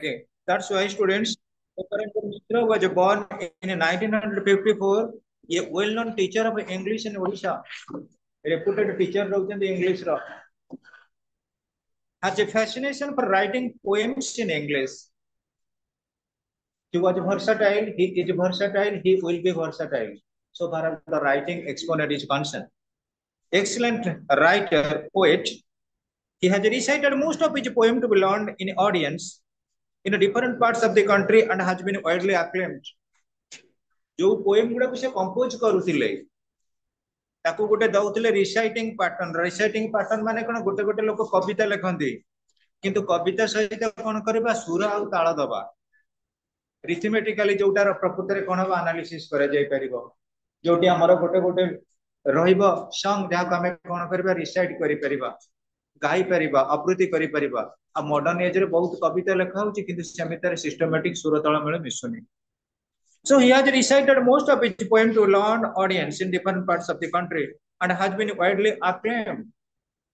Okay. That's why students, Uparendra Mishra was born in 1954, a well-known teacher of English in Odisha, reputed teacher of English, has a fascination for writing poems in English. He was versatile, he is versatile, he will be versatile. So far as the writing exponent is concerned. Excellent writer, poet. He has recited most of his poem to be learned in audience in different parts of the country and has been widely acclaimed. जो poem गुड़ा से compose करूथिले ताको गोटे दउथिले reciting pattern माने कोन गोटे गोटे लोक कविता लिखंती किंतु कविता सहित कोन करबा सुर आ ताल दबा रिथमेटिकली जोटार प्रकृति रे कोन एनालिसिस करे जाय परिबो जोटी हमर गोटे गोटे रहिबो सॉन्ग जहा हमें कोन करबा रिसाइट करि परिबा गाई परिबा आवृत्ति करि परिबा आ मॉडर्न एज रे बहुत कविता लिखा होची किंतु समितार सिस्टमैटिक सुर ताल mail मिसुनी. So he has recited most of his poem to learned audience in different parts of the country and has been widely acclaimed.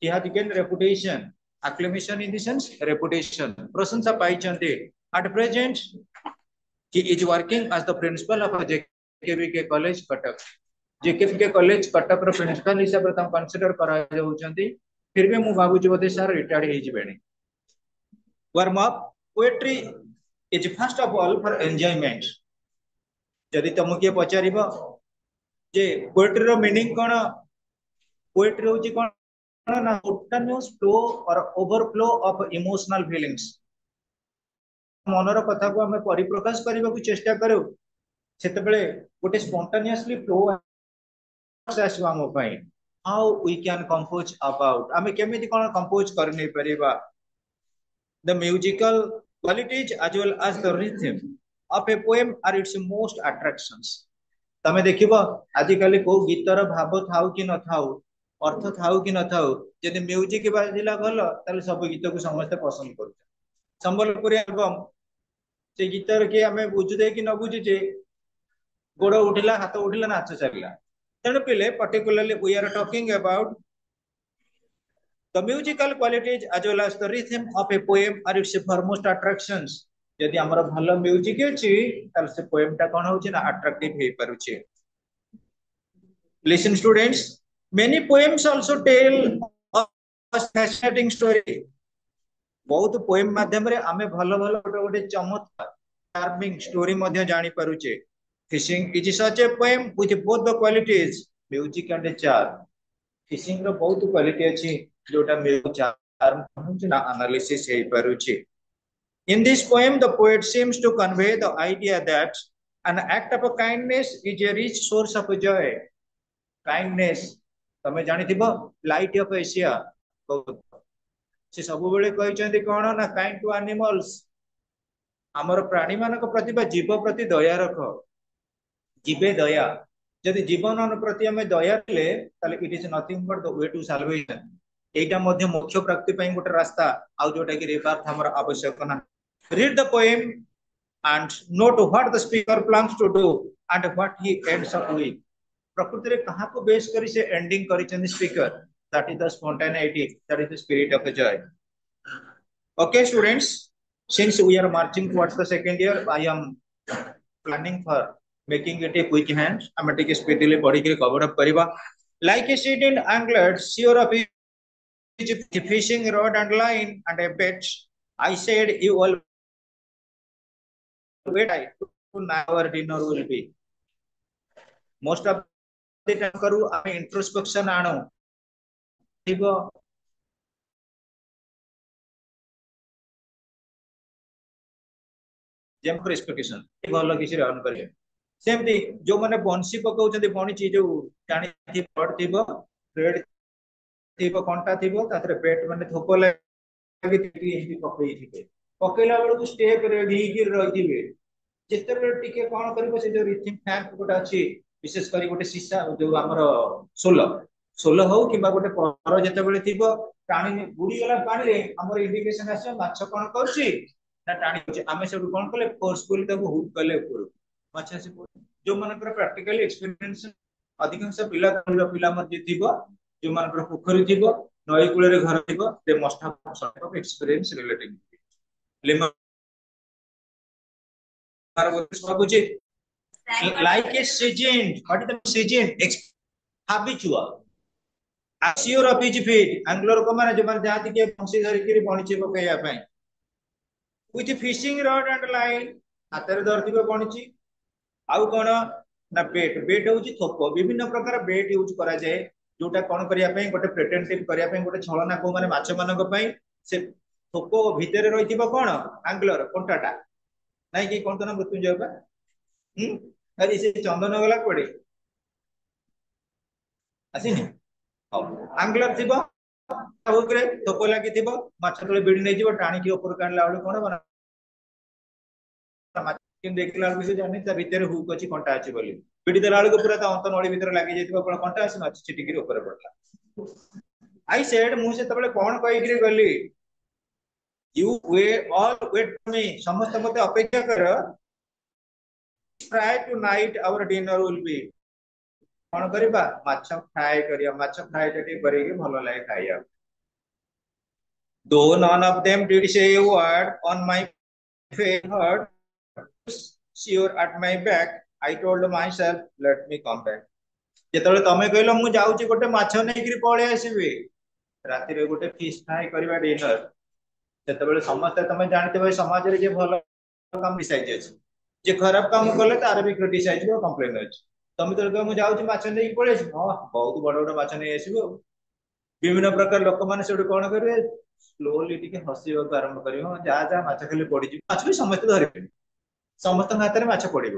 He has gained reputation, acclamation in the sense reputation. Prasansa paichanti. At present, he is working as the principal of a JKVK College, Cuttack. JKVK College, Cuttack ର principal हिसाब रे ताम consider करा जाउचंती. फिर भी मु भाबुची बोधे sir retired हेइ जिबेनी. Warm up. Poetry is first of all for enjoyment. जदि तुम किए पचार जे पोएट्री रो मीनिंग कोन पोएट्री होची कोन ना स्पॉन्टेनियस फ्लो और ओवरफ्लो ऑफ इमोशनल फीलिंग्स मनर कथा को हमें परिप्रकाश करबा को चेष्टा करू सेते बेले गोटे स्पॉन्टेनियसली फ्लो आसवा हम पई how we can compose about हमें केमिति कोन कंपोज कर नै परिबा the musical qualities as well as the rhythm of a poem are its most attractions. तमे देखिबो आजिकली को गीतर भाव थाउ कि न थाउ अर्थ थाउ कि न थाउ यदि म्यूजिक बाजिला भलो ताले सब गीत को समस्त पसंद करू संबलपुरी एल्बम से गीतर के हमें बुझु दे कि न बुझु जे गोड़ उठिला हाथ उठिला नाच चलिला तेन पिले particularly we are talking about the musical qualities as well as the rhythm of a poem are its foremost attractions. यदि हमर भलो म्यूजिक अछि तल से पोएम टा कोन होछि ना attractive hey परुछि. Listen students, many poems also tell a fascinating story. बहुत पोएम माध्यम रे हमें भलो भलो गोटे गोटे चमत्कार चार्मिंग स्टोरी मध्ये जानि परुछे. Fishing is such a poem with both the qualities music and charm. Fishing रो बहुत क्वालिटी अछि जोटा म्यूजिक चार्म होछि ना एनालिसिस हे परुछि. In this poem, the poet seems to convey the idea that an act of kindness is a rich source of joy. Kindness, तमे जानि थिबो लाइट ऑफ एशिया से सब बेले कहचंती कोन ना काइंड टू एनिमल्स हमर प्राणी मानक प्रति बा जीव प्रति दया रख जीवे दया यदि जीवन प्रति हमें दया ले ताले it is nothing but the way to salvation एटा मध्ये मोक्ष प्राप्ति पई गोटे रास्ता आ जोटा कि रिबार्थ हमर आवश्यक ना. Read the poem and note what the speaker plans to do and what he ends up with. प्रकृति रे कहा को बेस करी से एंडिंग करी चंदी speaker that is the spontaneity, that is the spirit of the joy. Okay students, since we are marching towards the second year, I am planning for making it a quick hand. I'm take speedily body के cover up करिबा. Like a seed in angler, sure of a fishing rod and line and a bet, I said you all wait our dinner will be. Most of the time करू आमे introspection आनो थिबो GeM पर expectation भलो किसी run करिए सेमती जो माने बंसी पकाउचंदी बणिची जो जानि थि पड थिबो रेड थिबो कंटा थिबो तातरे पेट माने थोप लागि थि पकई थिबे पकैला बेलू स्टेप रेडी की रहिथिबे जेतेबेले टिके कोन करबो से जो रिथिंग टैंक गोटा अछि विशेष करी गोटे सीसा जो हमर सोल सोल हो किबा गोटे पर जेतेबेले थिबो पानी बुडी गला पानी रे हमर इंडिकेशन आसे माछ कोन करछि ना टाणी होछि आमे सब कोन कले फोर्सफुली ताको हुक कले ऊपर माछ से जो मानकर प्रैक्टिकली एक्सपीरियंस अधिकांश पिला पिला मध्ये थिबो जो मानकर पोखरी थिबो नई कूले रे घर थिबो they must have some of experience relating like a seasoned. What is the seasoned? Habitual. Sure of his feet. Angler को माने जो माने जाती के पंछी धरी के पहुंची को कहीं आप with fishing rod and line हाथरे धरती पे पहुंची आउ कौन ना बेट होची थोप विभिन्न प्रकार बेट यूज करा जाए जोटा कौन करिया पे गोटे प्रेटेंटिव करिया पे गोटे छलना को माने माछ मानक पई से थोप भितर रहिथिबो कोन एंगलर कोंटाटा नाही कि कोन तो ना मृत्युंजय बा अरे से चंदन गला कोडे आसीनी हाउ एंगलर थिबो ऊपर थोप लागि थिबो माछ तळे बिडी नै जिवो टाणी के ऊपर काढला वाले कोन बना कि देखला से जानि ता भीतर हुक अछि कंटा अछि बोली बिडी देला वाले को पूरा ता अंत नळी भीतर लागि जैतिबो कोन कंटा अछि माछ छिटिकी ऊपर पड़ला आई सेड मु से तबले कोन कहि गिरी गली यू वे ऑल वेट मी समस्त मते अपेक्षा कर try tonight our dinner will be कोन करबा माछ फ्राई करिया माछ फ्राई टटी करेगे भलो लागे खाइया दो none of them did say a word on my face hurt sure at my back I told myself let me come back जेतले तमे कहलो मु जाउची गोटे माछ नै कि पळे आसीबे राति रे गोटे फिश फ्राई करबा डिनर जेतबेले समस्त तमे जानते भाई समाज रे जे भलो काम डिसाइड अछि जे खराब काम करले तार भी क्रिटिसाइज को कंप्लेन अछि तमे तो कहू मु जाउची माछ नै कि पळे आसी हां बहुत बड़ बड़ माछ नै आसीबो विभिन्न प्रकार लोक माने सेडु कोन करबे स्लोली टिके हसियो आरंभ करियो जा जा माछ खाली पड़ी जी माछ भी समस्त धरि समस्त हाथ में माछ पड़े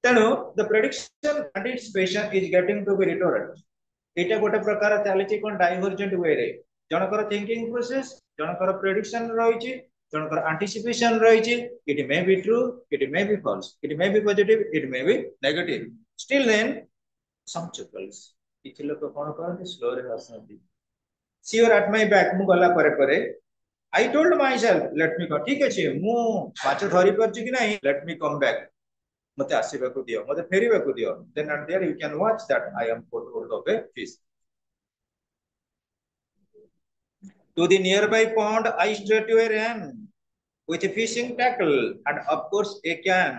तेणु the prediction anticipation is getting to be रिटोरेंट एटा गोटे प्रकार चली कोन डाइवर्जेंट वे रे जनकर थिंकिंग प्रोसेस जनकर प्रेडिक्शन रही जनकर एंटिसिपेशन रही it may be true it may be false it may be positive it may be negative still then some chuckles किछि लोक कोन करते स्लो रे हसंती सियोर एट माय बैक मु गला करे I told myself, let me go. ठीक है मु माछ धरी परछि कि नहीं let me come back मते आसीबा को दियो मते फेरीबा को दियो then and there you can watch that I am caught hold of a fish to the nearby pond I straightway ran with a fishing tackle and of course a can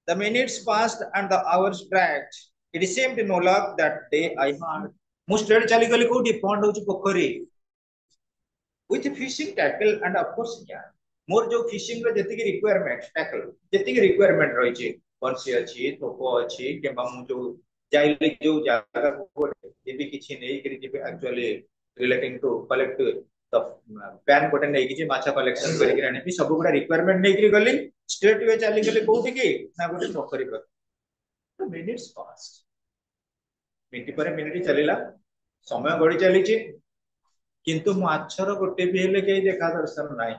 the minutes passed and the hours dragged it seemed no luck that day I had मु straight चली गली कोठी pond होची पोखरी with fishing tackle and of course yeah मोर जो fishing रे जति की requirement tackle जति की रिक्वायरमेंट रही छी बंसी अछि थोपो अछि केबा मु जो जाइले जो जागा को ये भी किछि नै करी जे actually relating to collect the पैन कोटे नै कि जे माछा कलेक्शन करी रानी भी सब गुडा रिक्वायरमेंट नै करी गली स्ट्रेट वे चली गली कोठी की ना गोटे पोखरी पर तो मिनिट्स पास्ट मिनिट पर मिनिट चलीला समय गडी चली छी किंतु माछर गोटे भी हेले के देखा दर्शन नाही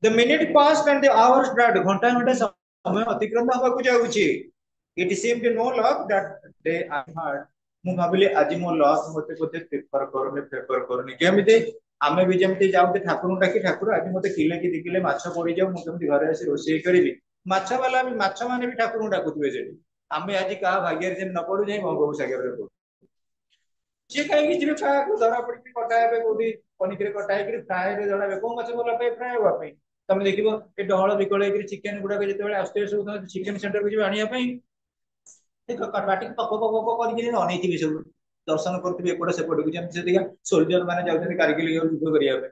the minute pass and the hours drag घंटा घंटा समय अतिक्रम होबा को जाउची it seemed no luck that day I heard मु भाबिले आज मो लक मते कोते फेवर करने केमिते आमे भी जेमते जाउते ठाकुर डाकी ठाकुर आज मते किले की दिकिले माछ पड़ी जाउ मु केमति घरे आसी रोसई करबी माछ वाला भी माछ माने भी ठाकुर डाकुतबे जे आमे आज का भाग्य जे न पडु जाई भगवु सागर रे जे कहीं कि जे फ्राई को धरा पड़ी कटा हेबे कोडी पनिकरे कटा हे कि फ्राई रे जडा को माछ बोला पे फ्राई हुआ पे तमे देखिबो ए डहळ बिकळ हे कि चिकन गुडा के जेतेबेले आस्ते सब चिकन सेंटर को जे आनिया पे एक काटी पक पक पक करके अनैथिबे सब दर्शन करथिबे एकोडा सेपड को जेम से दिया सोल्जर माने जाउथि कारगिल युद्ध करिया पे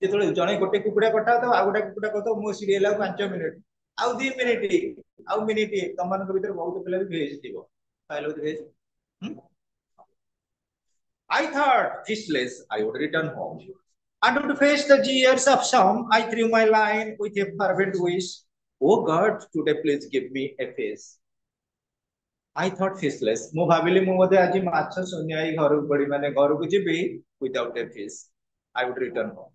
जेतेबेले जणे गोटे कुकुडा कटा तो आ गोटे कुकुडा कतो मो सीरियल 5 मिनिट आउ 2 मिनिट आउ मिनिट तमन के भीतर बहुत पिला भी भेज दिबो फाइल भेज I thought fishless I would return home and would face the jeers of some. I threw my line with a fervent wish. Oh God, today please give me a fish. I thought fishless. मु भाबिली मु मते आज माछ सुनियाई घर पड़ी माने घर को जिबी without a fish. I would return home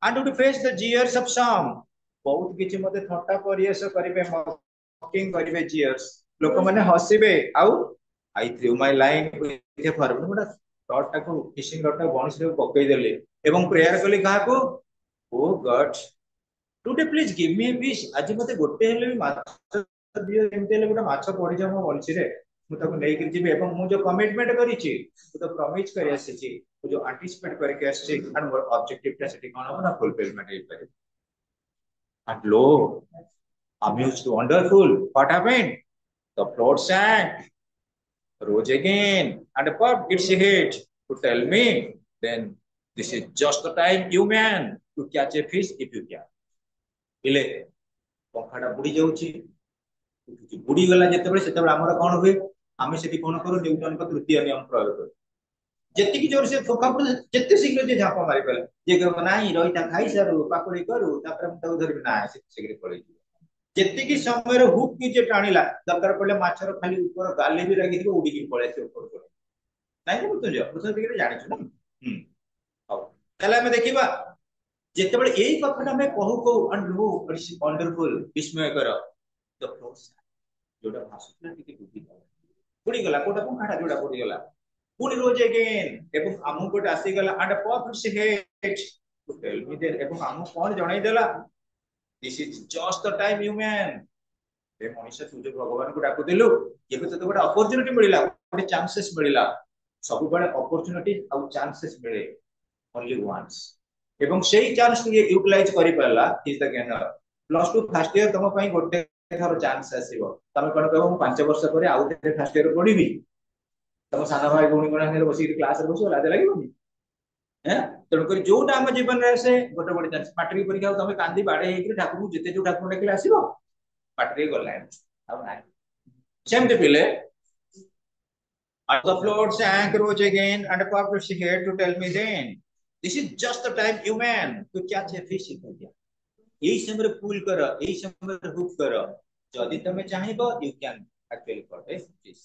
and would face the jeers of some. बहुत किछि मते थट्टा परियस करिवे मॉकिंग करिवे jeers. लोक माने हसिबे आउ I threw my line with a fervent rod टाको फिशिंग रॉड टाको बंश रे पकई देले एवं प्रेयर कली काहा को O God today please give me a fish आज मते गोटे हेले भी माछ दियो एमते हेले गोटे माछ पड़ी जा मो बंशी रे मु ताको नै कि जिबे एवं मु जो कमिटमेंट करी छी मु तो प्रॉमिस करी आसी छी मु जो एंटिसिपेट करके आसी एंड मोर ऑब्जेक्टिव टा सेटी कोन हो ना फुलफिलमेंट हे पारे and low Amused, wonderful. What happened? The float sank, rose again, and puffed its head to tell me, then this is just the time, you man, to catch a fish if you can. Ile, ପଙ୍ଖାଟା ବୁଡି ଯାଉଛି ବୁଡିଗଲା ଯେତେବେଳେ ସେତେବେଳେ ଆମର କଣ ହୁଏ ଆମେ ସେଠି କଣ କରୁ ନ୍ୟୁଟନଙ୍କ ତୃତୀୟ ନିୟମ ପ୍ରୟୋଗ କରୁ ଯେତିକି ଜୋର ସେ ପଙ୍ଖା ପଡେ ଯେତେ ଶୀଘ୍ର ଯେ ଝାପ ମାରିପାରିଲା ଯେ କହିବ ନାହିଁ ରହିଥା ଖାଇସାରୁ ପାକୁଡି କରୁ ତାପରେ ମୁଁ ତାକୁ ଧରିବି ନା ସେ ଶୀଘ୍ର ପଳେଇଯିବ ଯେତିକି ସମୟରେ ହୁକ୍ କି ଯେ ଟାଣିଲା ଦରକାର ପଡିଲେ ମାଛର ଖାଲି ଉପର ଗାଲି ବି ଲାଗିଥିବ ଉଡିକି ପଳେଇ ଆସିବ ଉପରକୁ ନାଇଁ ତ ବୁଝୁଛ ବୁଝ ଟିକେ ଜାଣିଛୁ ନା ହଉ ତାହେଲେ ଆମେ ଦେଖିବା ଯେତେବେଳେ ଏଇ କଥାଟା ଆମେ କହୁ କହୁ ୱଣ୍ଡରଫୁଲ ବିସ୍ମୟକର ଯୋଉଟା ଭାସୁଥିଲା ଟିକେ ବୁଡିଗଲା ବୁଡିଗଲା କୋଉଟା ପଙ୍ଖାଟା ଯୋଉଟା ବୁଡିଗଲା ପୁଣି ରୋଜ ଏଗେନ୍ ଏବଂ ଆମକୁ ଗୋଟେ ଆସିଗଲା and puff its head to tell me then ଏବଂ ଆମକୁ କଣ ଜଣେଇଦେଲା this is just the time human ଏ ମଣିଷ ତୁ ଯୋଉ ଭଗବାନଙ୍କୁ ଡାକୁଥିଲୁ ଏବେ ତତେ ଗୋଟେ ଅପରଚ୍ୟୁନିଟି ମିଳିଲା ଗୋଟେ ଚାନ୍ସେସ୍ ମିଳିଲା ସବୁବେଳେ ଅପରଚ୍ୟୁନିଟି ଆଉ ଚାନ୍ସେସ୍ ମିଳେ only once ଏବଂ ସେଇ ଚାନ୍ସ ଟିକେ ୟୁଟିଲାଇଜ କରିପାରିଲା is the gainer plus two first year ତମ ପାଇଁ ଗୋଟେ ଥର ଚାନ୍ସ ଆସିବ ତମେ କଣ କହିବ ମୁଁ 5 ବର୍ଷ ପରେ ଆଉ ଥରେ ଫାର୍ଷ୍ଟ ଇୟର ପଢିବି ତମ ସାନ ଭାଇ ଭଉଣୀ କଣ ବସିକି କ୍ଲାସରେ ବସିବ ଲାଜ ଲାଗିବନି ତେଣୁକରି ଯୋଉଟା ଆମ ଜୀବନରେ ଆସେ ଗୋଟେ ଗୋଟେ ଚାନ୍ସ ମାଟ୍ରିକ ପରୀକ୍ଷା ତମେ କାନ୍ଦି ବାଡେଇ ହେଇକି ଠାକୁରଙ୍କୁ ଯେତେ ଯୋଉ ଠାକୁର ଡାକିଲେ ଆସିବ ପାଟିରେ ଗଲା ଆଉ ନାହିଁ ସେମିତି ପିଲେ the float sank rose again and popped its head to tell me then this is just the time you man to catch a fish in India यही समय पुल कर यही समय हुक कर जदि तमे चाहिबो you can actually caught a fish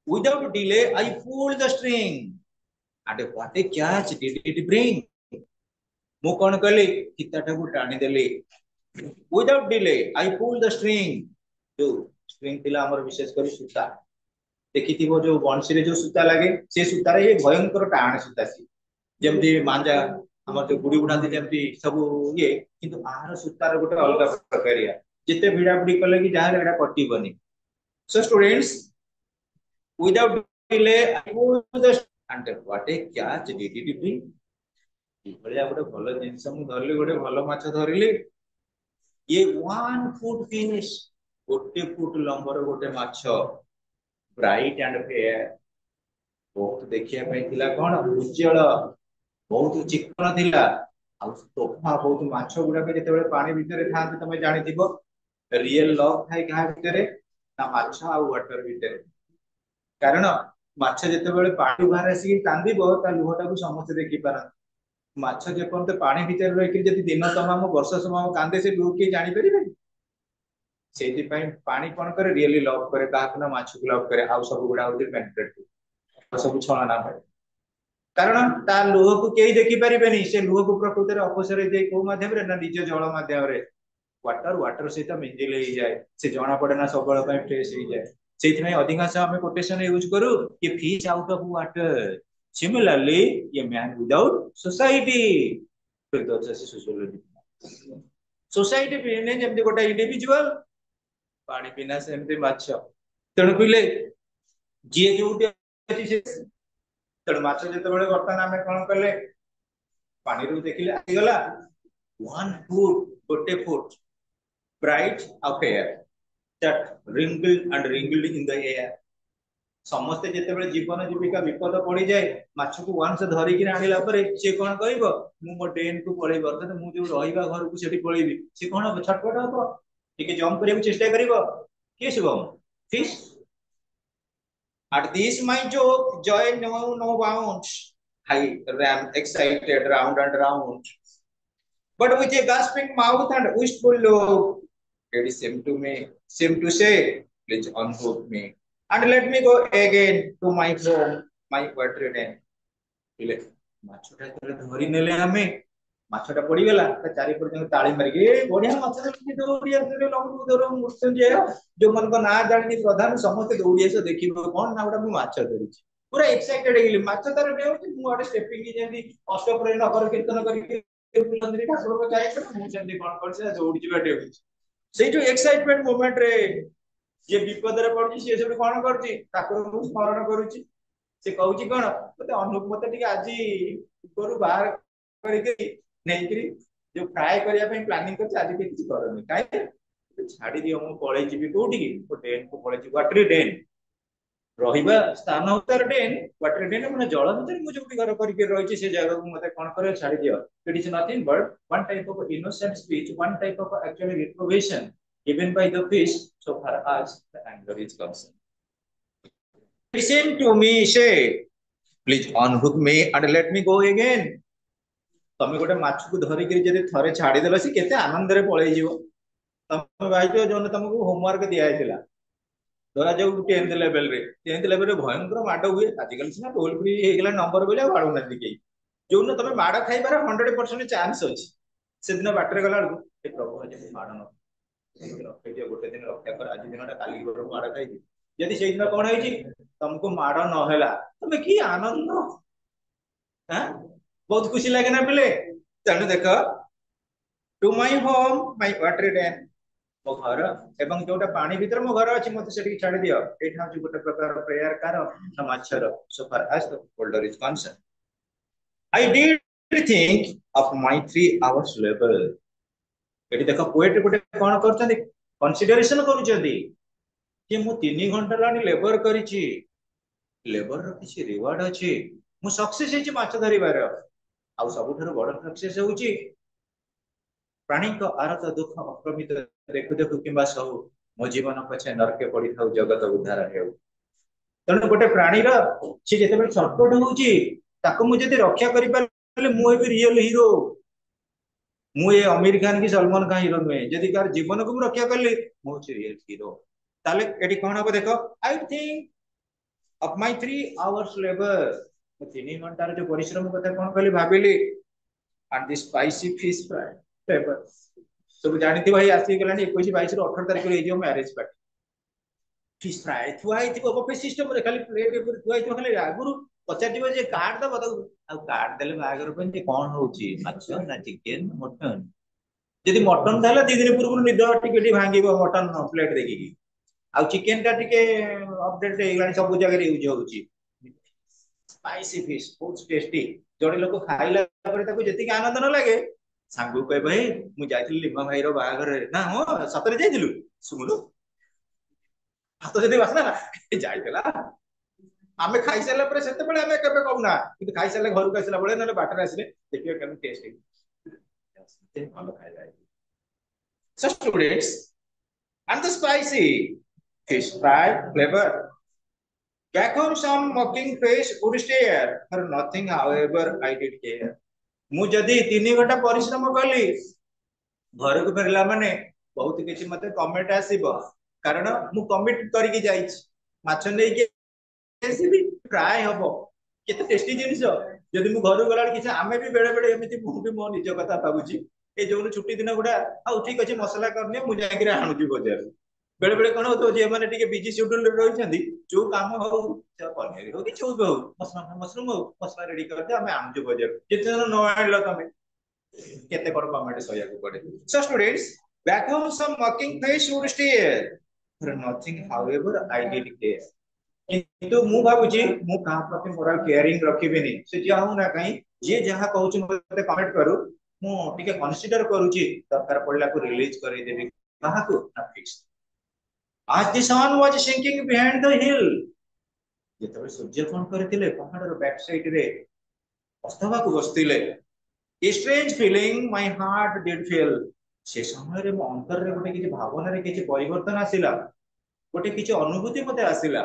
without delay I pulled the string and what a catch did it bring ମୁଁ କଣ କଲି ଫିତାଟାକୁ ଟାଣି ଦେଲି without delay I pulled the string जो string थिला हमर विशेष करी सूता देखिथिबो जो बंसी रे जो सूता लागे से सूता रे भयंकर टाण सूता सी जेमती मांजा हमर जो गुडी उडाती जेमती सब ये किंतु आहार सूतार गोटे अलग प्रकारिया जिते भिड़ा भिड़ी कले कि जहां एटा कटिबनी so students without delay I pulled the and what a catch did it bring भलिया गोटे भलो जिंस मु धरली गोटे भलो माछ धरली ये 1 फुट फिश गोटे फुट लंबर गोटे माछ ब्राइट एंड फेयर बहुत देखिया पई थिला कोन उज्जवल बहुत चिकन थिला आ तोफा बहुत माछ गुडा के जेतेबेले पानी भितरे थांते तमे जानिथिबो रियल लव थाई कहा भितरे ना माछ आ वाटर भितरे कारण माछ जेतेबेले पानी बाहर आसी कांदीबो ता लुहटा को समस्त देखि पारन माछ जे पर्यंत पानी भितर रही जदि दिन तमाम वर्ष समय कांदे से लोग किए जानी परिबे सेति पई पानी कोन करे रियली लव करे काहक ना माछ को लव करे आ सब गुडा होती पेनिट्रेट सब छलना भाई कारण ता लोह को केही देखि परिबेनी से लोह को प्रकृति रे अपसर दे को माध्यम रे ना निज जल माध्यम रे वाटर वाटर सहित मिंजिल हो जाए से जना पड़े ना सबल पई फ्रेश हो जाए सेति में अधिकांश हम कोटेशन यूज करू कि fish out of water similarly ये मैन विदाउट सोसाइटी फिर तो जैसे सोशियोलॉजी सोसाइटी बिने जेमति गोटा इंडिविजुअल पानी पिना सेमति माछ तेणु पिले जे जोटी अछि से तेणु माछ जेतेबेले बर्तमान आमे कोन करले पानी रू देखिले आगला 1 फुट गोटे foot bright affair that wrinkled and wrinkled in the air समस्ते जेतेबेले जीवन जीविका विपद पड़ी जाए माछ को वंस धरिकी आनिला परे से कोन कहइबो मु मो डेन को पळेइबो अर्थात मु जो रहिबा घर को सेठी पळेइबी से कोन छटपट हबो टिके जंप करिया चेष्टा करिवो के Shivam fish at this my joke joy no bounds I ran excited round and round but with a gasping mouth and wistful look it seemed to say please unhook me and let me go again to my home my water den ile ମାଛଟା ଧରି ନେଲେ ଆମେ ମାଛଟା ପଡିଗଲା ତା ଚାରି ପଟେ ତାଳି ମାରିକି ବଢିଆ ମାଛ ଦୌଡ଼ି ଆସିଲେ ଲଙ୍ଗୁ ଧର ମୃତ୍ୟୁଞ୍ଜୟ ଯୋଉମାନଙ୍କ ନାଁ ଜାଣିନି ପ୍ରଧାନ ସମସ୍ତେ ଦୌଡ଼ି ଆସ ଦେଖିବ କଣ ନା ଗୋଟେ ମୁଁ ମାଛ ଧରିଛି ପୁରା ଏକ୍ସାଇଟେଡ ହେଇଗଲି ମାଛ ତାର ଡେଉଁଛି ମୁଁ ଗୋଟେ ଷ୍ଟେପିଂ ଯେମିତି ଅଷ୍ଟପ୍ରହରୀ ନଗର କୀର୍ତ୍ତନ କରିକି ଠାକୁରଙ୍କ ଚାରିପଟେ ମୁଁ ସେମିତି କଣ କରିଛି ଦୌଡ଼ି ଯିବା ଡେଉଁଛି ସେଇଠୁ ଏକ୍ସାଇଟମେଣ୍ଟ ମୋମେଣ୍ଟ ରେ ଯିଏ ବିପଦରେ ପଡୁଛି ସିଏ ସେଠୁ କଣ କରୁଛି ଠାକୁରଙ୍କୁ ସ୍ମରଣ କରୁଛି ସେ କହୁଛି କଣ ମତେ ଅନୁପ ମତେ ଟିକେ ଆଜି ଉପରୁ ବାହାର କରିକି ନେଇକିରି ଯୋଉ ଫ୍ରାଏ କରିବା ପାଇଁ ପ୍ଲାନିଂ କରିଛି ଆଜି କିଛି କରନି କାହିଁକି छाड़ी दियो मु पळै जिबि कोठी को डेन को पळै जिबि वाटर डेन रहिबा स्थान उतार डेन वाटर डेन माने जल भीतर मु जोटी घर करके रहिछि से जगह को मते कोन करे छाड़ी दियो it is nothing but one type of innocent speech one type of actually reprovation given by the fish so far as the angler is concerned. Listen to me, say, please unhook me and let me go again. तमे गोटे माछ को धरिक जब थरे छाड़ीदेल सी केते आनंद पलि तमे भाई जो तुमको होमवर्क दिखाई धरा जाऊ 10th लेवल रे 10th लेवल रे भयंकर माड हुए आजिकल सीना टोल फ्री हो गला नंबर बोले बाड़ू ना के जो न तमे माड खाइबार 100% चांस अछि से दिन बाटरे गला ए प्रभु आज माड न रखे गोटे दिन रक्षा कर आज दिनटा काली गोर माड खाइ यदि से दिन कोन होई तुमको माड न होला तमे की आनंद हां बहुत खुशी लगे ना पिले तेणु देख to my home my water dam मो घर एवं जोटा पानी भीतर मो घर अछि मते सेठी छाडी दियो एठा अछि गोटे प्रकार प्रेयर कार न माछर so far as the holder is concern I did think of my 3 hours labour एठी देखो पोएट गोटे कोन करछथि कंसीडरेशन करूछथि कि मु 3 घंटा लानी लेबर करिछि लेबर रो किछि रिवार्ड अछि मु सक्सेस हेछि माछ धरिबार आ सबुठार बड़ सक्सेस होउछि प्राणी को आरत दुख अप्रमित देखु देखु किंबा सहु मो जीवन पछे नरके पड़ी थाउ जगत उद्धार हेउ तेणु गोटे प्राणी सी जिते छटपट होउछि ताको मु जदि रक्षा करि पारले मु हेबि रियल हीरो मु ए आमिर खान की सलमान खान हीरो नुहे जदि कार जीवन को मु रक्षा करली मु छि रियल हीरो ताले एटी कोन हबो देखो I think of my 3 hours labour 3 घंटा जो परिश्रम कथा कोन कहली भाबिली and this spicy fish fry pepper सब जानती भाई आसी गलानी 21 22 रो 18 तारिख रे एजियो मैरिज पार्टी फिश फ्राई थुआई थी बफे सिस्टम रे खाली प्लेट ऊपर थुआई थी खाली आगुरु पचार दिबो जे कार्ड दबो त आ कार्ड देले बागर पे जे कोन होउची माछ ना चिकन मटन यदि मटन थाला 2 दिन पूर्व निद टिके भांगीबो मटन प्लेट देखि आ चिकन का टिके अपडेट हे गलानी सब जगह रे यूज होउची स्पाइसी फिश बहुत टेस्टी जोड़े लोक खाइला पर ताको जति आनंद न लागे सांगू कहे भाई मु जाइथिलि लिमा भाई रो बागर ना हो सतरे जाइथिलु सुमुलु हाथ जति वासना ना जाइतला आमे खाइ साला पर सेते बळे आमे केबे कहूना किंतु खाइ साला घर को आसला बळे नले बाटर आसिले देखियो केम टेस्ट हे भलो खाइ जाय so students and the spicy fish fry flavor back home some mocking face would stare for nothing however I did care मु जदि 3 घंटा परिश्रम कली घर को फेरला माने बहुत किछि मते कमेंट आसीबो कारण मु कमिट करिकि जाइछि माछ नै के एसीबी ट्राई हबो केते टेस्टी जिनिस जदि मु घर गला किछि आमे भी बेले बेले एमिति मु भी मो निज कथा भाबुछि ए जोन छुट्टी दिन गुडा आ ठीक अछि मसला करने मु जाय कि आनुजी बजार बेले बेले कोन होतो जे माने टिके बिजी शेड्यूल रे रहिछंदी जो काम हो पनीर हो कि चौब हो मशरूम हो मसला रेडी करते हमें आनुजी बजार जिते जन न आइलो तमे केते कोन कमेंट सया को पड़े so students back home some mocking face would stare for nothing however I did care किंतु मु भाबुची मु कहा प्रति मोरल केयरिंग रखिबेनी से जे हूं ना कहीं जे जहां कहउछ मते कमेंट करू मु टिके कंसीडर करूची दरकार पड़ला को रिलीज करै देबी कहा को ना फिक्स आज the sun was sinking behind the hill जेतबे सूर्य कोन करथिले पहाड़ रो बैक साइड रे अस्तवा को बसतिले strange feeling my heart did feel से समय रे मो अंतर रे गोटे किछि भावना रे किछि परिवर्तन आसिला गोटे किछि अनुभूति मते आसिला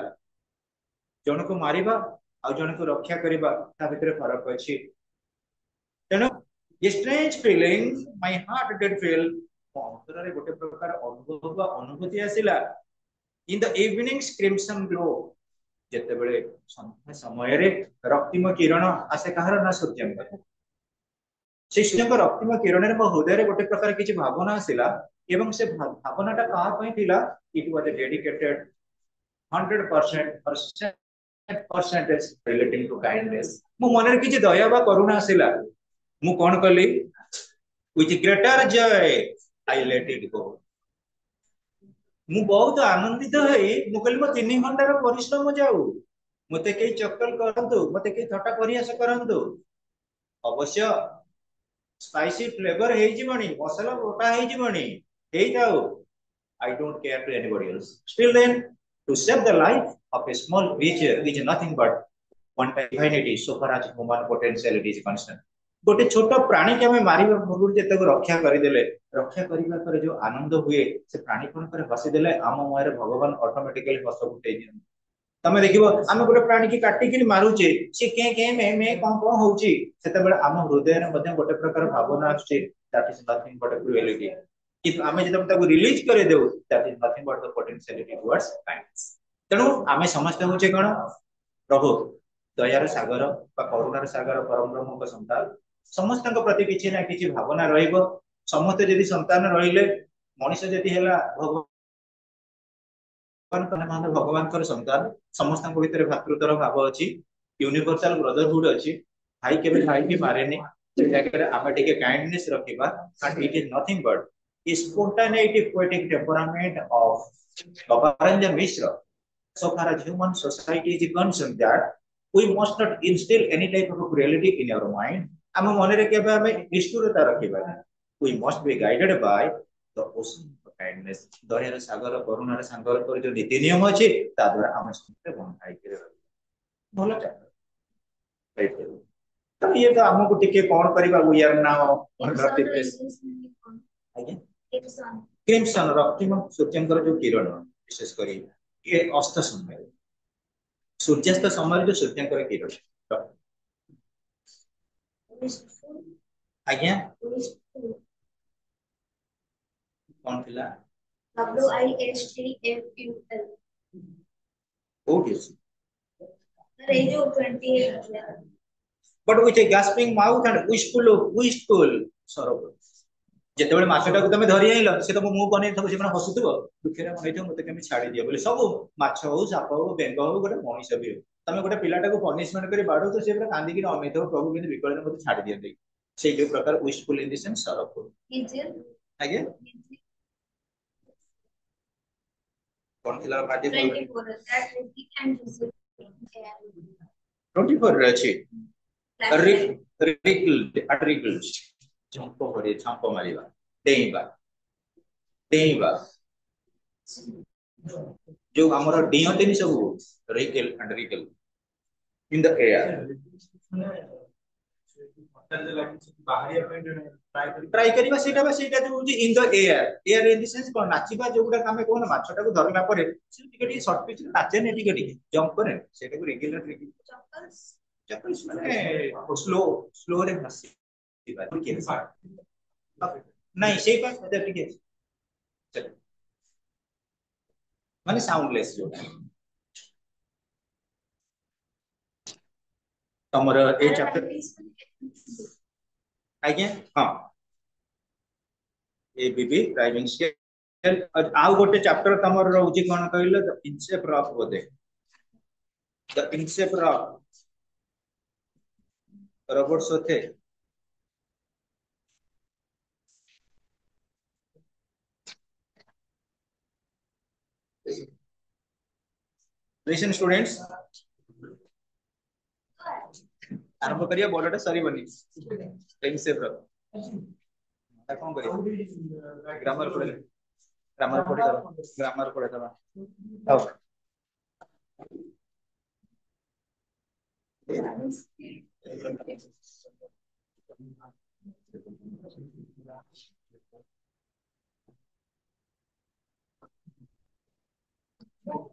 जन को मारिबा आ जन को रक्षा करिबा ता भितर फरक अछि तेनो strange feeling my heart did feel अंतर रे गोटे प्रकार अनुभव अनुभूति आसिला in the evening crimson glow जेते बेले संध्या समय रे रक्तिम किरण आसे कहार ना सूर्यंकर से सूर्यंकर रक्तिम किरण रे मो हृदय रे गोटे प्रकार किछि भावना आसिला एवं से भावनाटा कहा पई थिला it was dedicated 100% percentage relating to kindness मु मनरे किछि दया बा करुणा आसिला मु कोन कली with greater joy I let it go मु बहुत आनंदित हई मु कली मो 3 घंटा रो परिश्रम जाऊ मते केई चक्कर करंतु मते केई थटा परिहास करंतु अवश्य स्पाइसी फ्लेवर हेई जीवनी मसाला मोटा हेई जीवनी हेई जाऊ I don't care to anybody else. Still then, to save the life of a small creature is nothing but one time divinity so far as human potentiality is concerned. गोटे छोट प्राणी के हमें मारिबा पूर्व जते रक्षा करिदेले रक्षा करिबा पर जो आनंद हुए से प्राणी कोन पर हसी देले आम मुहर भगवान ऑटोमेटिकली हस फुटै दियन तमे देखिबो आमे गोटे प्राणी की काटी कि मारुचे से के मे कोन होउची सेते बेले आम हृदय रे मध्ये गोटे प्रकार भावना आछे that is nothing but a cruelty if आमे जब ताको रिलीज करे देउ that is nothing but the potentiality towards kindness तेनु आमे समस्त होचे कोन प्रभु दयार सागर बा करुणार सागर परम ब्रह्म को संतान समस्त प्रति किछि ना किछि भावना रहिबो समस्त यदि संतान रहिले मनुष्य यदि हेला भगवान संतान समस्त भीतर भातृत्वर भाव अच्छी यूनिवर्सल ब्रदरहुड अच्छी भाई के भाई की मारेनी आम टे काइंडनेस रखा and it is nothing but spontaneity poetic temperament of Babaranja Mishra. So far as human society is concerned, that we must not instill any type of cruelty in our mind. आम मन रे निष्ठुरता रखा we must be guided by the ocean of kindness. Dayal सागर करुणार सागर पर जो नीति नियम अच्छी ता द्वारा आम समस्त बंधाई के भल चैप्टर तो ये तो आमको टिके कौन करबा we are now under the press आज्ञा क्रिम्सन रक्तिम सूर्यंकर जो किरण विशेष करी ये अस्त समय सूर्यास्त समय जो सूर्यंकर किरण आज्ञा कौन थिला WISTFUL ओके रे जो 28 but with a gasping mouth and wishful sorrow जेतेबेले माछटा को तमे धरि आइलो से तो मुंह बनै थबो से मन हसुतबो दुखेरे मन एठो मते केमे छाडी दियो बोले सब माछ हो साप हो बेंग हो गोटे मनीष भी हो तमे गोटे पिलाटा को पनिशमेंट करी बाडो तो से पूरा कांदी की अमेथ प्रभु बिन विकल ने मते छाडी दियते से जो प्रकार wishful in the sense sorrowful आगे कोन थिला party 24 that is the end 24 रे अछि रिकल झंपो करे झंपो मारिबा डेइबा डेइबा जो हमर डियंटेनी सब रिकल एंड रिकल इन द एयर ट्राई करिबा सेटा जो in the air in the sense कोन नाचिबा जोगुडा हमें कोन माछटा को धरला परे से टिके शॉर्ट पिच नाचे ने टिके जंप करे सेटा को रेगुलर चप्पल्स चप्पल्स माने स्लो स्लो रे हसी नहीं से माने साउंडलेस जो तमर ए चैप्टर आज्ञा हां ए बीबी ड्राइविंग स्केल आउ गोटे चैप्टर तमर रहउची कोन कहले द इनसेप रॉक बोदे the Inchcape Rock Robert Southey Listen students आरंभ करिया बॉर्डर सरी बनी टाइम सेव रख कौन करिया ग्रामर पढ़े दबा आओ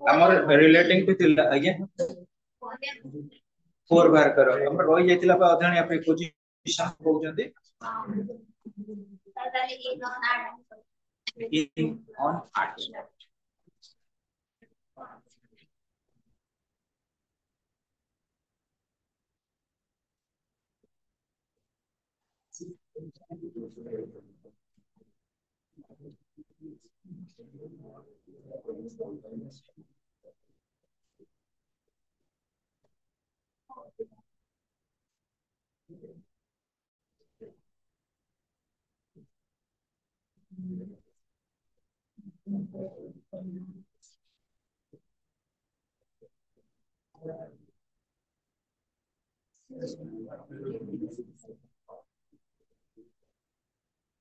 हमर रिलेटिंग टू थिला आज्ञा 4 बार करो हमर रहि जाइतिला बा अध्ययन अपने पोजीशन कहउजंती in on at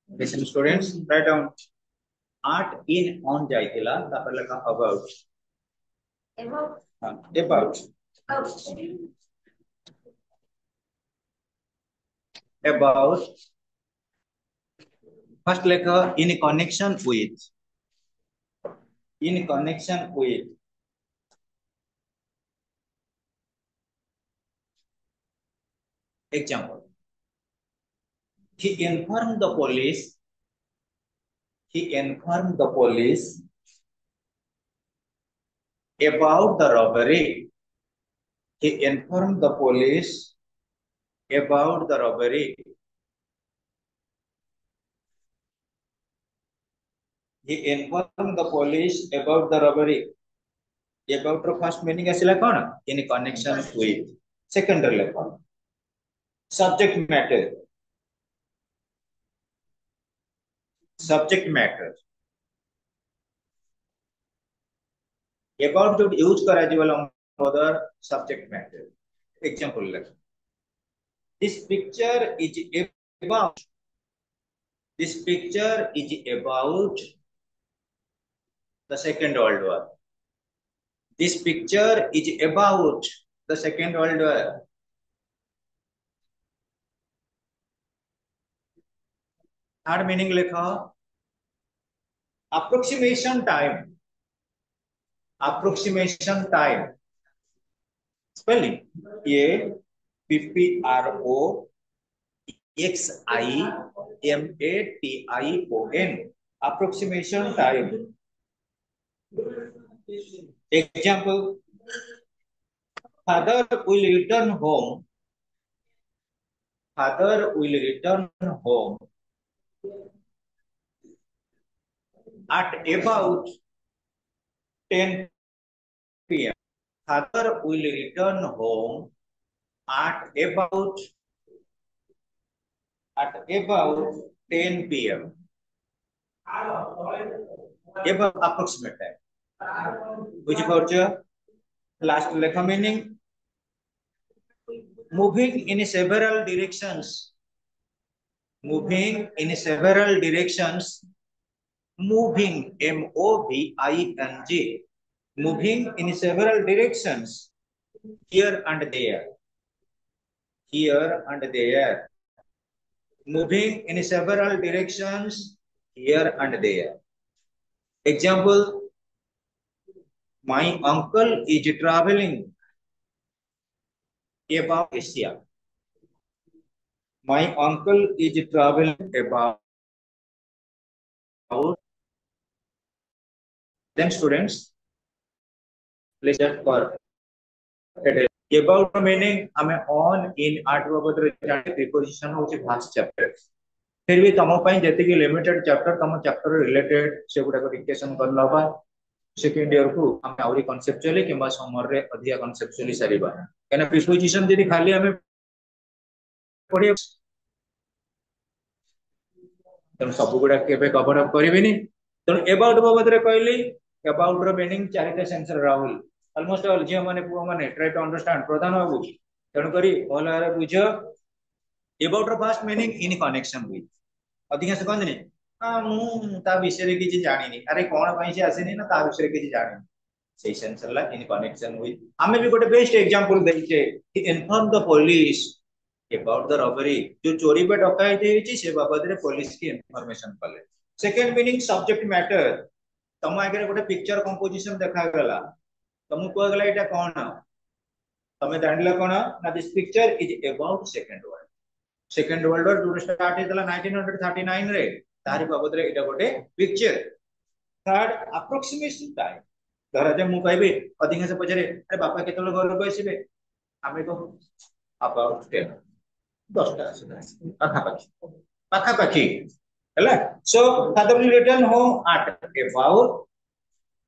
Listen students, write down at in on जाइतिला तापर लेखा about about first लेखा in connection with example he informed the police about the robbery. He informed the police about the robbery. He informed the police about the robbery. About the first meaning asila kona in connection with. Secondary level subject matter. About to use करा jewel other subject matter. Example like this picture is about the Second World War. This picture is about the Second World War. Third meaning लिखा approximation time spelling APPROXIMATION approximation time. Example father will return home at about 10 p.m. Father will return home at about 10 p.m. About approximate time. Which last lekha meaning moving in several directions. Moving, MOVING. Moving in several directions. Here and there. Moving in several directions. Here and there. Example, my uncle is traveling about Asia. My uncle is traveling about. Then students, let's just for about meaning हमें on in at बदले जाने preposition होची vast chapter. फिर भी तमो pine जैसे कि limited chapter तमो chapter related से गुड़ा को dictation कर लगा. Second year को हमें आवरी conceptually किंबा समर रे अधिया conceptually सरीबा. कहना preposition यदि खाली हमें पढ़िए तम सब गुड़ा केबे कवर अप करिवेनी. तो about बदले कहली about रो meaning चारिटा सेंस राहुल. Almost all झियो माने पुओ माने try to understand प्रधान बाबू तेणु करी all आरे बुझो about row first meaning in connection with अधिकांश कहंदिनी मु ता विषय रे किछि जानिनी अरे कोन पई से आसेनी ना ता विषय रे किछि जानिनी सेही सेंस ला in connection with हमें भी गोटे बेस्ट एग्जांपल देइछे he informed the police about the robbery जो चोरी पे डकैती होईची से बाबत रे पुलिस की इंफॉर्मेशन पाले. सेकंड मीनिंग सब्जेक्ट मैटर तम आगे गोटे पिक्चर कंपोजिशन देखा गला तुमको कह गला एटा कोन तमे जानिला कोन ना this picture is about second world war जो स्टार्ट हेतला 1939 रे तारि बाबत रे एटा गोटे पिक्चर. थर्ड अप्रोक्सीमेशन टाइम धरा जे मु कहबे अधिकांश पछरे अरे बापा केतले घर को आसीबे हमें को अबाउट 10 10टा पाखा पाखी हैला. So father will return home at about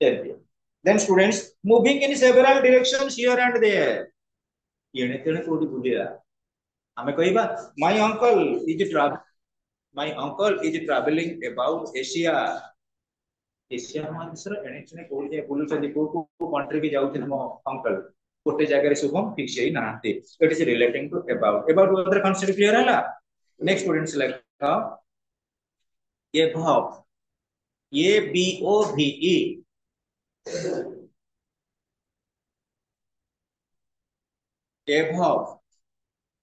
10 p.m. Then students moving in several directions here and there. येने तेने कोडी बुलिया हमें कहिबा my uncle is traveling about Asia. Asia Mansar एने तेने कोडी जे बुलुचंदी को कंट्री के जाउथिन मो अंकल गोटे जगह रे शुभम फिक्स हेई नाहते. It is relating to about other concept clear हला. Next students like above a BOVE above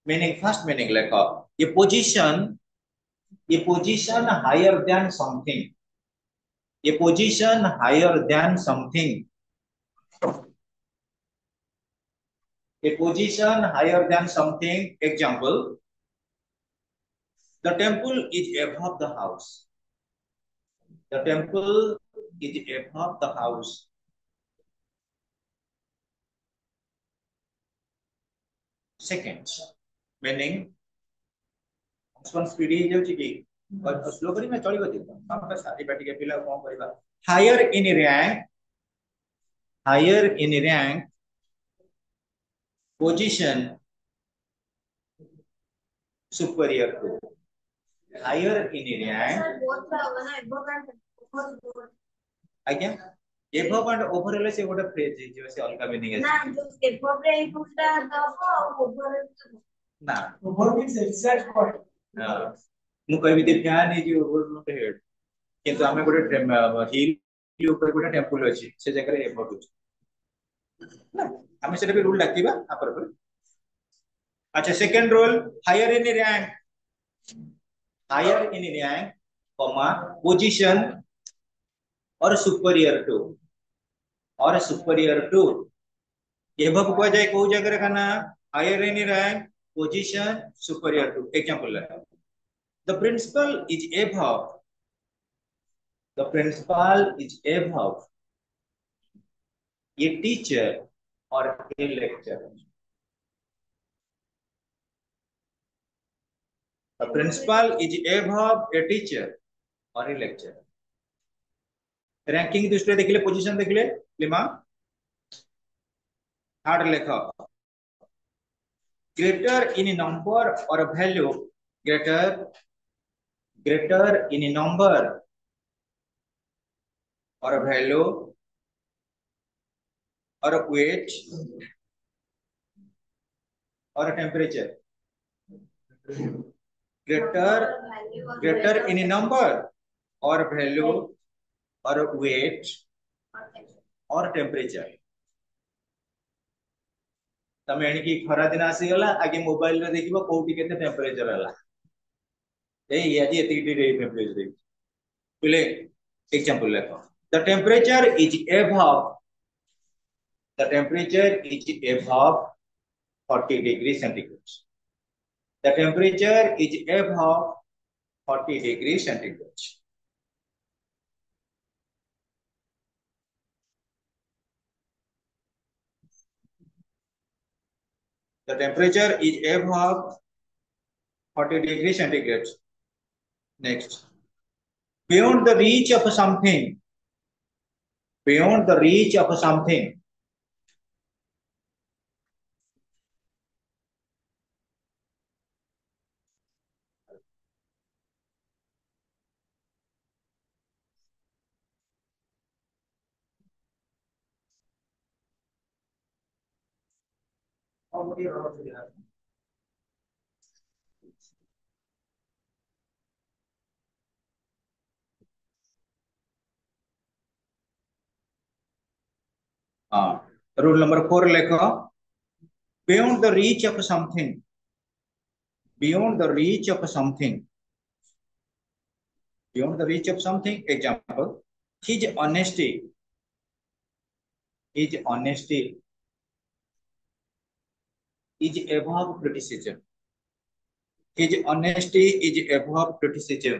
meaning first meaning लेखो a position higher than something a position higher than something a position higher than something. Example, the temple is above the house. The temple is above the house. Second meaning speed is slow करी मैं चली बती हम तो सारी बैठी के पिला कौन करेगा higher in rank position superior to higher in rank आज्ञा above and over हेले से गोटे फ्रेज है जो से अलग मीनिंग है ना जो above रे इकुटा दबो over ना over मींस एक्सैक्ट पॉइंट हां मु कहबी the fan is over not head किंतु हमें गोटे हिल ऊपर गोटे टेंपल अछि से जगह रे above ना हमें सेटा भी रूल लागिबा आपर पर अच्छा second rule higher in rank comma position और सुपीरियर टू एबव को जाए को जगह रे खाना higher in rank position superior to example the principal is above ये टीचर और a lecturer the principal is above a teacher और ए लेक्चरर रैंकिंग दृष्टि देखले पोजीशन देखले लिमा थर्ड लेखा ग्रेटर इन नंबर और वैल्यू ग्रेटर इन नंबर और वैल्यू और वेट और टेम्परेचर ग्रेटर इन नंबर और वैल्यू और वेट और टेम्परेचर तमे एणिकी खरा दिन आसी गला आगे मोबाइल रे देखिबो कोठी केते टेम्परेचर हला ए याजी एति टेम्परेचर पहिले एग्जांपल लेखो the temperature is above 40 degrees centigrade the temperature is above 40 degrees centigrade the temperature is above 40 degrees centigrade next beyond the reach of something rule number 4 lekho beyond the reach of something example his honesty is above criticism his honesty is above criticism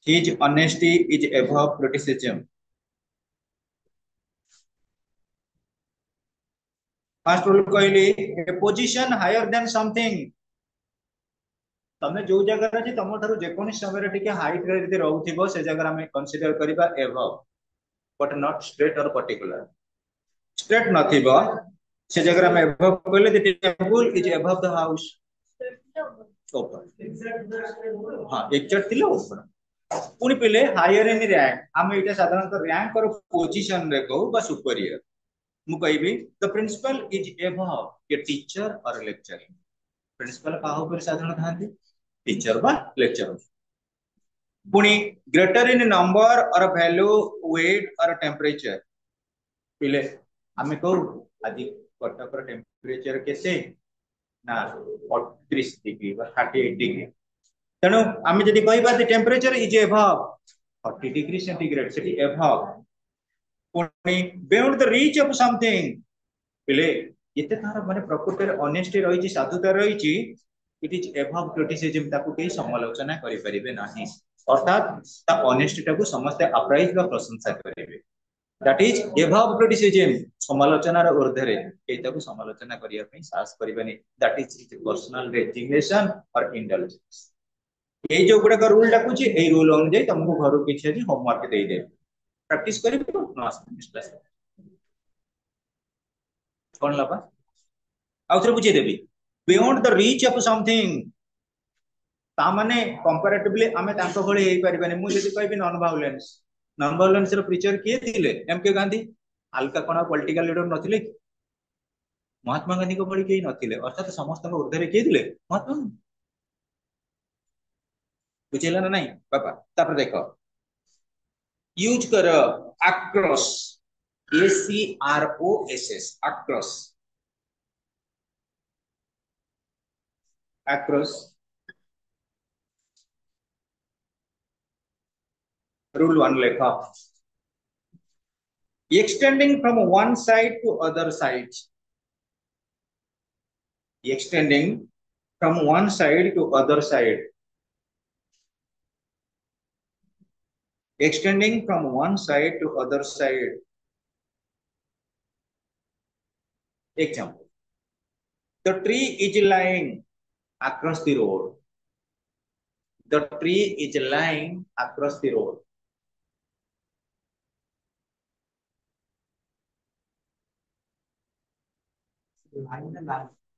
his honesty is above criticism first rule कहली a position higher than something तमे जो जगह रे तम थारु जेकोनी समय टिके height रे यदि रहउथिबो से जगह हमें कंसीडर करिबा above but not straight or particular straight नथिबो से जगह हमें above कहले the temple is above the house ऊपर हां एक्जेक्ट थिले ऊपर पुनी पहिले हायर इन रैंक हम एटा साधारणतः रैंक और पोजीशन रे को बा सुपीरियर मु कहबी the principal is above a teacher और लेक्चरर प्रिंसिपल काहो पर साधारण थांती टीचर बा लेक्चर पुणी ग्रेटर इन नंबर और वैल्यू वेट और टेम्परेचर पिले आमे कहू आज कटक टेम्परेचर केते ना 38 डिग्री 38 डिग्री तेणु आम जब कह temperature is above 40 degree centigrade से एभव पुणी beyond the reach of something पिले ये तार माने प्रकृति ऑनेस्टी रही साधुता रही इट इज एभव क्रिटिसिज्म ताकू कहीं समालोचना करि परिबे नाही अर्थात ता ऑनेस्टी टाकू समस्त अप्राइज बा प्रशंसा करिवे दैट इज एभव क्रिटिसिज्म समालोचनार ऊर्ध्वे एताकू समालोचना करिया पई साहस करिबेनी दैट इज पर्सनल रेजिग्नेशन और इंडल्जेंस ये जो गुडा रूल डाकुची ए रूल अनुसार तुमको घर किछि अछि होमवर्क देई दे प्रैक्टिस करिबो नो कोन लबा आउथरे बुझे देबी beyond the reach of something ता माने कंपैरेटिवली आमे तांको भଳି हेई परिबानी मु जदी कहबी नॉन वायलेंस रो प्रीचर किए थिले एमके गांधी हल्का कोना पॉलिटिकल लीडर नथिले महात्मा गांधी को भଳି केही नथिले अर्थात समस्त को ऊर्ध्वे किए थिले महात्मा बुझेला ना नहीं पापा तापर देखो यूज कर across ACROSS across across rule 1 लेखा extending from one side to other side extending from one side to other side extending from one side to other side example the tree is lying across the road the tree is lying across the road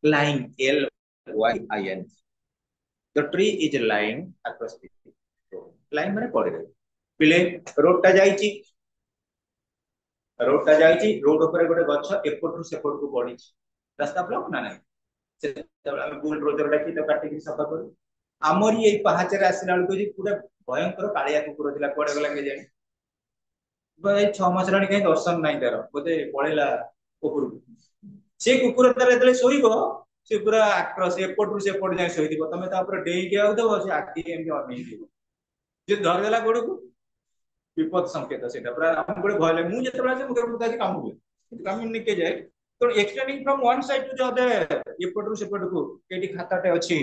lying LYIN the tree is lying across the road lying माने पड़े पिले road टा जाईची road ऊपर गोटे गछ एपट रु सेपट को पड़ी रास्ता ब्लॉक ना नहीं से हम बुलडोजर डाकी तो काटी के सफा करू आमर ये पहाचे रे आसिला बेलको जी पूरा भयंकर कालिया कुकुर दिला कोडे गला के जाई भाई 6 मास रानी कहीं दर्शन नहीं तार बोते पळेला कुकुर से कुकुर तार एतले सोईबो से पूरा आक्रस एपट रु सेपट जाय सोईदिबो तमे ता ऊपर डेई के आउ दबो से आखी एमके अनेई दिबो जे धर देला गोड़ को विपद संकेत से पूरा हम गोटे भय लगे मुझे मुझे मुझे काम हुए काम निके जाए तो extending from one side to the other एपट रु सेपट को केटी खाताटे अछि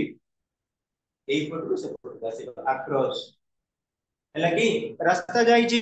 एई पट रु सेपट को आक्रस हला कि रास्ता जाईची